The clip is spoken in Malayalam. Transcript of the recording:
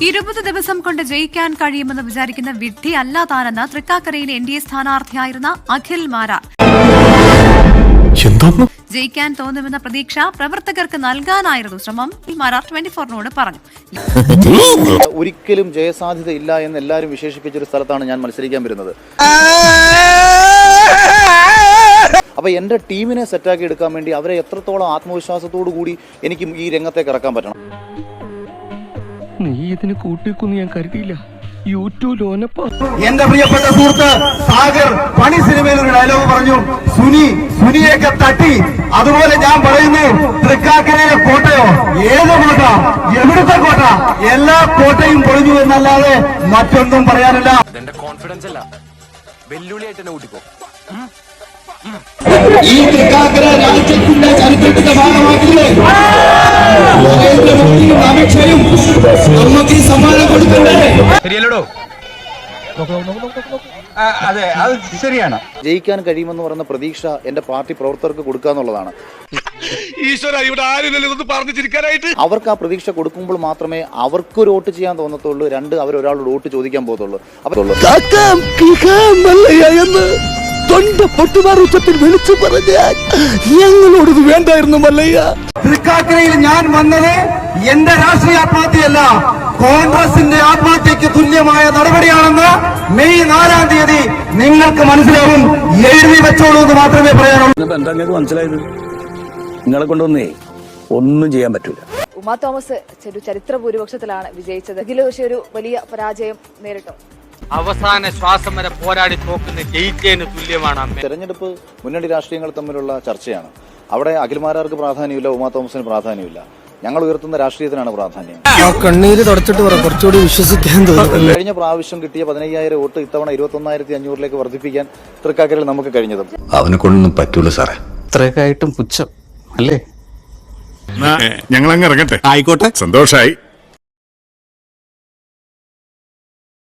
20 ദിവസം കൊണ്ട് ജയിക്കാൻ കഴിയുമെന്ന് വിചാരിക്കുന്ന വിഡ്ഢി അല്ല താനെന്ന് തൃക്കാക്കരയിലെ NDA സ്ഥാനാർത്ഥിയായിരുന്ന അഖിൽ മാരാർ. ജയിക്കാൻ തോന്നുമെന്ന പ്രതീക്ഷ പ്രവർത്തകർക്ക് നൽകാനായിരുന്നു ശ്രമം, മാരാർ 24നോട് പറഞ്ഞു. ഒരിക്കലും ജയസാധ്യത ഇല്ല എന്ന് എല്ലാവരും വിശേഷിപ്പിച്ചൊരു സ്ഥലത്താണ് ഞാൻ മത്സരിക്കാൻ വരുന്നത്. അപ്പൊ എന്റെ ടീമിനെ സെറ്റാക്കി എടുക്കാൻ വേണ്ടി അവരെ എത്രത്തോളം ആത്മവിശ്വാസത്തോടു കൂടി എനിക്ക് ഈ രംഗത്തേക്ക് ഇറക്കാൻ പറ്റണം. നീ ഇതിന് കൂട്ടിക്കൊന്നും ഞാൻ കരുതിയില്ല. എന്റെ പ്രിയപ്പെട്ട സുഹൃത്ത് സാഗർ പണി സിനിമയിൽ ഒരു ഡയലോഗ് പറഞ്ഞു, സുനിയൊക്കെ തട്ടി. അതുപോലെ ഞാൻ പറയുന്നു, തൃക്കാക്കരയിലെ കോട്ടയോ, ഏത് കോട്ട, എവിടുത്തെ കോട്ട, എല്ലാ കോട്ടയും പൊളിഞ്ഞു എന്നല്ലാതെ മറ്റൊന്നും പറയാനില്ല. എന്റെ കോൺഫിഡൻസ് അല്ല, വെല്ലുവിളിയായിട്ട് തന്നെ കൂട്ടിക്കോ. ഈ തൃക്കാക്കര രാജ്യത്തിന്റെ ചരിത്രത്തിന്റെ ഭാഗമാക്കില്ലേ നരേന്ദ്രമോദിയും അമിത്ഷായും നമുക്ക് ഈ സമ്മാനം കൊടുക്കണ്ടേ? ശരിയല്ലോ? അതെ, അത് ശരിയാണ്. ജയിക്കാൻ കഴിയുമെന്ന് പറയുന്ന പ്രതീക്ഷ എന്റെ പാർട്ടി പ്രവർത്തകർക്ക് കൊടുക്കുക എന്നുള്ളതാണ്. അവർക്ക് ആ പ്രതീക്ഷ കൊടുക്കുമ്പോൾ മാത്രമേ അവർക്കൊരു വോട്ട് ചെയ്യാൻ തോന്നത്തുള്ളൂ, രണ്ട് അവരൊരാളോട് വോട്ട് ചോദിക്കാൻ പോകത്തുള്ളൂ. വിളിച്ചു പറഞ്ഞാൽ ഞങ്ങളോടത് വേണ്ടായിരുന്നു മല്ലയ്യ. തൃക്കാക്കരയിൽ ഞാൻ വന്നത് എന്റെ രാഷ്ട്രീയ ആത്മഹത്യയല്ല, കോൺഗ്രസിന്റെ ആത്മഹത്യക്ക് തുല്യമായ നടപടിയാണെന്ന് മെയ് 4-ാം തീയതി നിങ്ങൾക്ക് മനസ്സിലാവും. എഴുതി വെച്ചോളൂ എന്ന് മാത്രമേ പറയാനുള്ളൂ. എന്താ മനസ്സിലായത്? നിങ്ങളെ കൊണ്ടൊന്നേ ഒന്നും ചെയ്യാൻ പറ്റൂല. ഉമാ തോമസ് ചരിത്ര ഭൂരിപക്ഷത്തിലാണ് വിജയിച്ചത്. എങ്കിലും പക്ഷേ ഒരു വലിയ പരാജയം നേരിട്ടു. അവസാന ശ്വാസം വരെ പോരാടി തോക്കുന്ന ജയിച്ചതിന് തുല്യമാണ്. തെരഞ്ഞെടുപ്പ് മുന്നണി രാഷ്ട്രീയങ്ങൾ തമ്മിലുള്ള ചർച്ചയാണ്. അവിടെ അഖിൽമാരാർക്ക് പ്രാധാന്യമില്ല, ഉമാ തോമസിന് പ്രാധാന്യമില്ല. ഞങ്ങൾ ഉയർത്തുന്ന രാഷ്ട്രീയത്തിനാണ് പ്രാധാന്യം. കണ്ണീര് തുടച്ചിട്ട് കുറച്ചുകൂടി വിശ്വസിക്കാൻ തോന്നുന്നു. കഴിഞ്ഞ പ്രാവശ്യം കിട്ടിയ 15,000 വോട്ട് ഇത്തവണ 21,500 വർദ്ധിപ്പിക്കാൻ തൃക്കാക്കരയിൽ നമുക്ക് കഴിഞ്ഞതും. അവനെ കൊണ്ടൊന്നും പറ്റൂല സാറേ. ഇത്രയൊക്കെ ആയിട്ടും പുച്ഛം അല്ലേ? ഞങ്ങൾ അങ്ങ് ഇറങ്ങട്ടെ. ആയിക്കോട്ടെ, സന്തോഷായി.